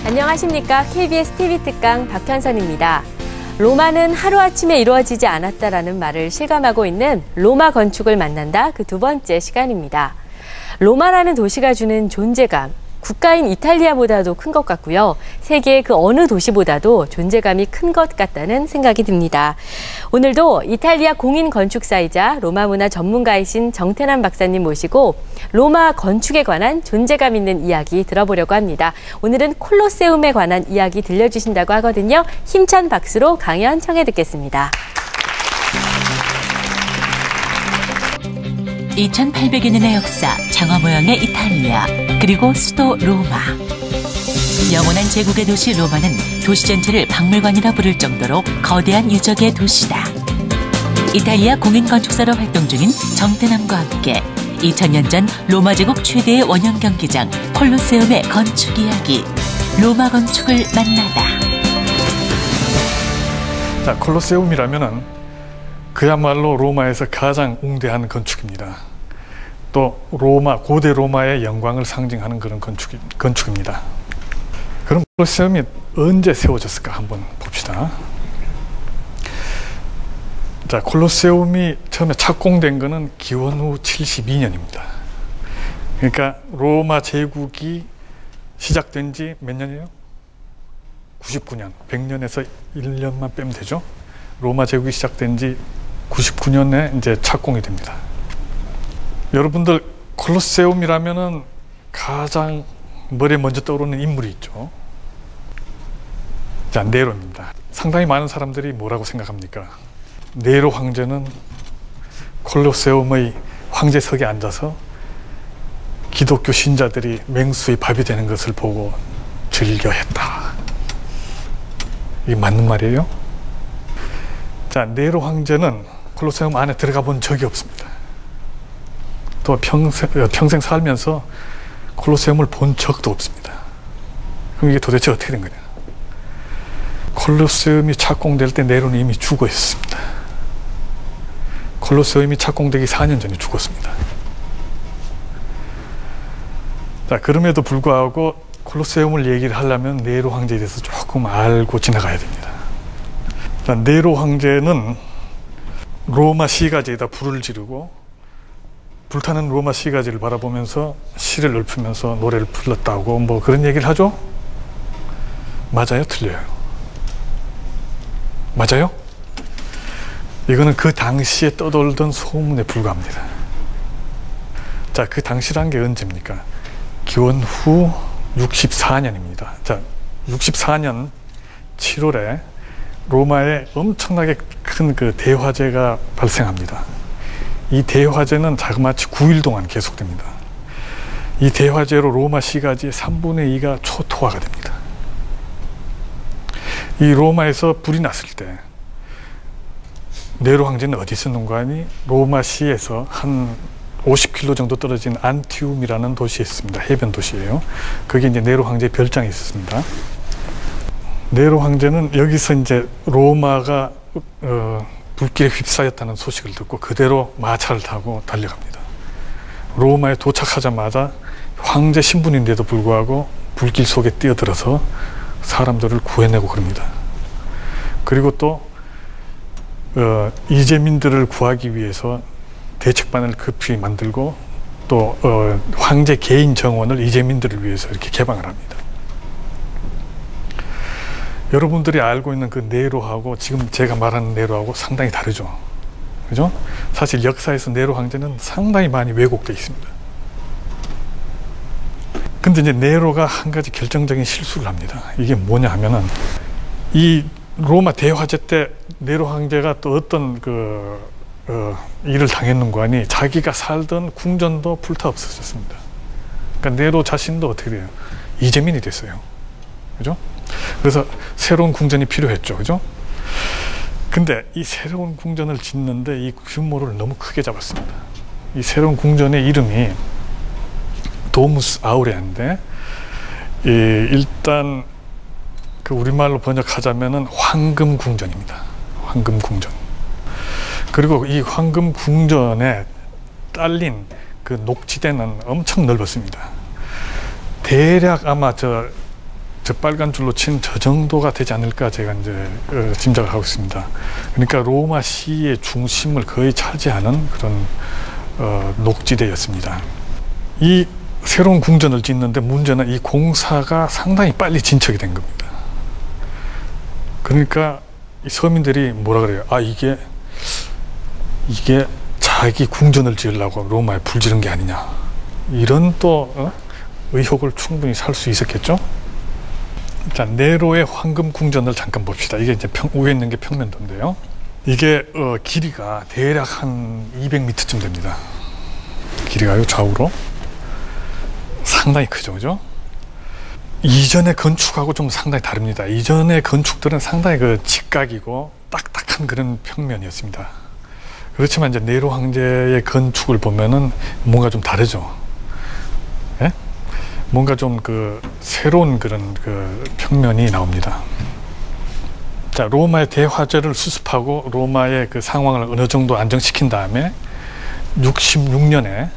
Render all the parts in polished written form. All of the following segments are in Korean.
안녕하십니까. KBS TV 특강 박현선입니다. 로마는 하루아침에 이루어지지 않았다라는 말을 실감하고 있는 로마 건축을 만난다 그 두 번째 시간입니다. 로마라는 도시가 주는 존재감, 국가인 이탈리아보다도 큰 것 같고요. 세계의 그 어느 도시보다도 존재감이 큰 것 같다는 생각이 듭니다. 오늘도 이탈리아 공인 건축사이자 로마 문화 전문가이신 정태남 박사님 모시고 로마 건축에 관한 존재감 있는 이야기 들어보려고 합니다. 오늘은 콜로세움에 관한 이야기 들려주신다고 하거든요. 힘찬 박수로 강연 청해 듣겠습니다. 2800여 년의 역사, 장화 모양의 이탈리아, 그리고 수도 로마. 영원한 제국의 도시 로마는 도시 전체를 박물관이라 부를 정도로 거대한 유적의 도시다. 이탈리아 공인건축사로 활동 중인 정태남과 함께 2000년 전 로마 제국 최대의 원형 경기장 콜로세움의 건축 이야기, 로마 건축을 만나다. 자, 콜로세움이라면은 그야말로 로마에서 가장 웅대한 건축입니다. 또 로마, 고대 로마의 영광을 상징하는 그런 건축입니다. 그럼 콜로세움이 언제 세워졌을까 한번 봅시다. 자, 콜로세움이 처음에 착공된 것은 기원 후 72년입니다. 그러니까 로마 제국이 시작된 지 몇 년이에요? 99년. 100년에서 1년만 빼면 되죠. 로마 제국이 시작된 지 99년에 이제 착공이 됩니다. 여러분들 콜로세움이라면은 가장 머리에 먼저 떠오르는 인물이 있죠. 자, 네로입니다. 상당히 많은 사람들이 뭐라고 생각합니까? 네로 황제는 콜로세움의 황제석에 앉아서 기독교 신자들이 맹수의 밥이 되는 것을 보고 즐겨했다. 이게 맞는 말이에요? 자, 네로 황제는 콜로세움 안에 들어가 본 적이 없습니다. 또 평생 살면서 콜로세움을 본 적도 없습니다. 그럼 이게 도대체 어떻게 된 거냐? 콜로세움이 착공될 때 네로는 이미 죽어 있었습니다. 콜로세움이 착공되기 4년 전에 죽었습니다. 자, 그럼에도 불구하고 콜로세움을 얘기를 하려면 네로 황제에 대해서 조금 알고 지나가야 됩니다. 자, 네로 황제는 로마 시가지에다 불을 지르고 불타는 로마 시가지를 바라보면서 시를 읊으면서 노래를 불렀다고 뭐 그런 얘기를 하죠? 맞아요? 틀려요? 맞아요? 이거는 그 당시에 떠돌던 소문에 불과합니다. 자, 그 당시란 게 언제입니까? 기원 후 64년입니다. 자, 64년 7월에 로마에 엄청나게 큰 그 대화재가 발생합니다. 이 대화재는 자그마치 9일 동안 계속됩니다. 이 대화재로 로마 시가지의 3분의 2가 초토화가 됩니다. 이 로마에서 불이 났을 때 네로 황제는 어디 있었는가 하니 로마시에서 한 50km 정도 떨어진 안티움이라는 도시에 있습니다. 해변 도시예요. 거기에 이제 네로 황제의 별장이 있었습니다. 네로 황제는 여기서 이제 로마가 불길에 휩싸였다는 소식을 듣고 그대로 마차를 타고 달려갑니다. 로마에 도착하자마자 황제 신분인데도 불구하고 불길 속에 뛰어들어서 사람들을 구해내고 그럽니다. 그리고 또 이재민들을 구하기 위해서 대책반을 급히 만들고 또 황제 개인 정원을 이재민들을 위해서 이렇게 개방을 합니다. 여러분들이 알고 있는 그 네로하고 지금 제가 말하는 네로하고 상당히 다르죠. 그죠? 사실 역사에서 네로 황제는 상당히 많이 왜곡되어 있습니다. 근데 이제 네로가 한 가지 결정적인 실수를 합니다. 이게 뭐냐 하면은 이 로마 대화제 때 네로 황제가 또 어떤 일을 당했는가 하니 자기가 살던 궁전도 불타 없어졌습니다. 그러니까 네로 자신도 어떻게 돼요? 이재민이 됐어요. 그죠? 그래서 새로운 궁전이 필요했죠. 그죠? 근데 이 새로운 궁전을 짓는데 이 규모를 너무 크게 잡았습니다. 이 새로운 궁전의 이름이 도무스 아우레아인데 일단 그 우리말로 번역하자면은 황금궁전입니다. 황금궁전. 그리고 이 황금궁전에 딸린 그 녹지대는 엄청 넓었습니다. 대략 아마 저 빨간 줄로 친 저 정도가 되지 않을까 제가 이제 짐작을 하고 있습니다. 그러니까 로마 시의 중심을 거의 차지하는 그런 녹지대였습니다. 이 새로운 궁전을 짓는데 문제는 이 공사가 상당히 빨리 진척이 된 겁니다. 그러니까 이 서민들이 뭐라 그래요? 아, 이게 자기 궁전을 지으려고 로마에 불지른 게 아니냐, 이런 또 의혹을 충분히 살 수 있었겠죠. 자, 네로의 황금 궁전을 잠깐 봅시다. 이게 이제 위에 있는 게 평면도인데요. 이게 길이가 대략 한 200m쯤 됩니다. 길이가요, 좌우로. 상당히 크죠, 그죠? 이전의 건축하고 좀 상당히 다릅니다. 이전의 건축들은 상당히 직각이고 딱딱한 그런 평면이었습니다. 그렇지만 이제 네로 황제의 건축을 보면은 뭔가 좀 다르죠. 예? 뭔가 좀 새로운 그런 평면이 나옵니다. 자, 로마의 대화재를 수습하고 로마의 상황을 어느 정도 안정시킨 다음에 66년에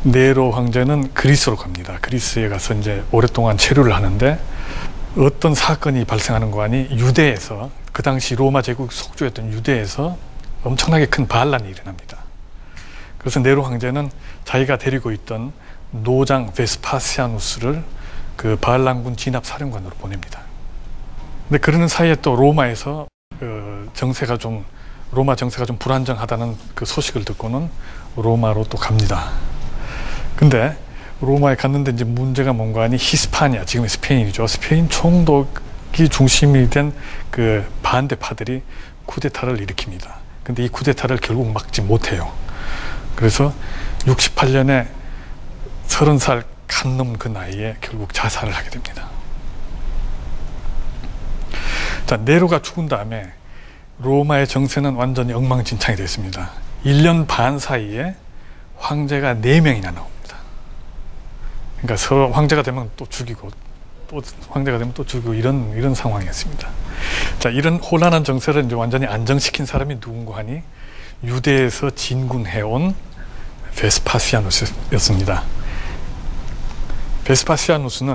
네로 황제는 그리스로 갑니다. 그리스에 가서 이제 오랫동안 체류를 하는데 어떤 사건이 발생하는 거 아니, 유대에서, 그 당시 로마 제국 속주였던 유대에서 엄청나게 큰 반란이 일어납니다. 그래서 네로 황제는 자기가 데리고 있던 노장 베스파시아누스를 반란군 진압 사령관으로 보냅니다. 근데 그러는 사이에 또 로마에서 로마 정세가 좀 불안정하다는 소식을 듣고는 로마로 또 갑니다. 근데 로마에 갔는데 이제 문제가 뭔가 하니, 히스파니아, 지금의 스페인이죠. 스페인 총독이 중심이 된 반대파들이 쿠데타를 일으킵니다. 근데 이 쿠데타를 결국 막지 못해요. 그래서 68년에 30살 간 넘은 그 나이에 결국 자살을 하게 됩니다. 자, 네로가 죽은 다음에 로마의 정세는 완전히 엉망진창이 됐습니다. 1년 반 사이에 황제가 4명이나 나옵니다. 그러니까 서로 황제가 되면 또 죽이고, 또 황제가 되면 또 죽이고, 이런 상황이었습니다. 자, 이런 혼란한 정세를 이제 완전히 안정시킨 사람이 누군가 하니, 유대에서 진군해온 베스파시아누스였습니다. 베스파시아누스는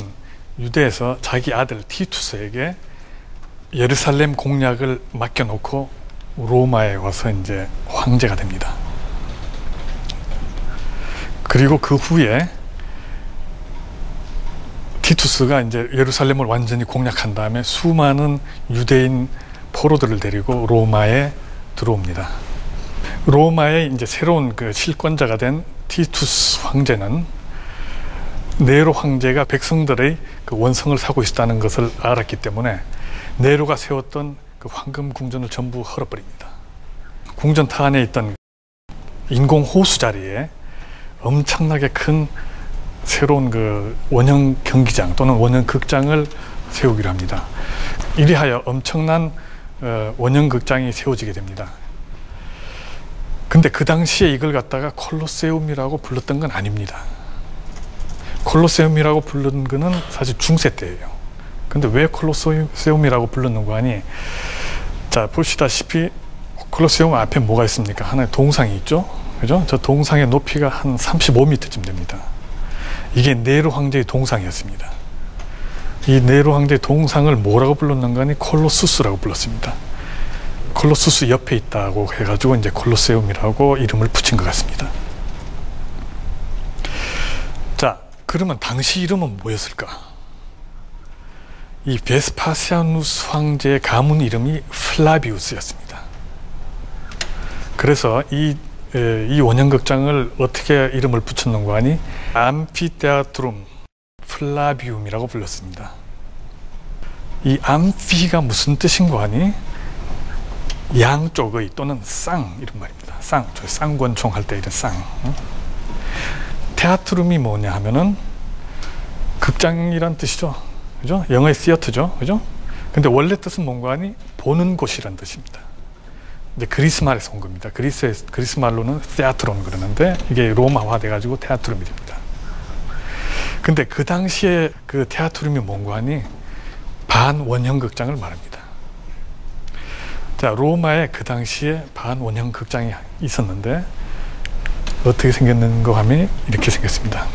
유대에서 자기 아들 티투스에게 예루살렘 공략을 맡겨놓고 로마에 와서 이제 황제가 됩니다. 그리고 그 후에 티투스가 이제 예루살렘을 완전히 공략한 다음에 수많은 유대인 포로들을 데리고 로마에 들어옵니다. 로마의 이제 새로운 실권자가 된 티투스 황제는 네로 황제가 백성들의 원성을 사고 있었다는 것을 알았기 때문에 네로가 세웠던 황금 궁전을 전부 헐어버립니다. 궁전 터 안에 있던 인공 호수 자리에 엄청나게 큰 새로운 원형 경기장 또는 원형 극장을 세우기로 합니다. 이리하여 엄청난 원형 극장이 세워지게 됩니다. 근데 그 당시에 이걸 갖다가 콜로세움이라고 불렀던 건 아닙니다. 콜로세움이라고 부른 거는 사실 중세 때예요. 근데 왜 콜로세움이라고 불렀는가 하니, 자, 보시다시피 콜로세움 앞에 뭐가 있습니까? 하나의 동상이 있죠? 그죠? 저 동상의 높이가 한 35m쯤 됩니다. 이게 네로 황제의 동상이었습니다. 이 네로 황제의 동상을 뭐라고 불렀는가 하니 콜로수스라고 불렀습니다. 콜로수스 옆에 있다고 해가지고 이제 콜로세움이라고 이름을 붙인 것 같습니다. 자, 그러면 당시 이름은 뭐였을까? 이 베스파시아누스 황제의 가문 이름이 플라비우스였습니다. 그래서 이 원형극장을 어떻게 이름을 붙였는가 하니 암피테아트룸 플라비움이라고 불렀습니다. 이 암피가 무슨 뜻인가 하니 양쪽의 또는 쌍, 이런 말입니다. 쌍, 저 쌍권총 할 때 이런 쌍. 테아트룸이 뭐냐 하면은 극장이란 뜻이죠. 그죠? 영어의 시어터죠. 그죠? 근데 원래 뜻은 뭔가 하니 보는 곳이란 뜻입니다. 근데 그리스 말에서 온 겁니다. 그리스 말로는 테아트론 그러는데 이게 로마화 돼가지고 테아트룸이 됩니다. 근데 그 당시에 그 테아트룸이 뭔가 하니 반원형 극장을 말합니다. 자, 로마에 그 당시에 반원형 극장이 있었는데 어떻게 생겼는가 하면 이렇게 생겼습니다.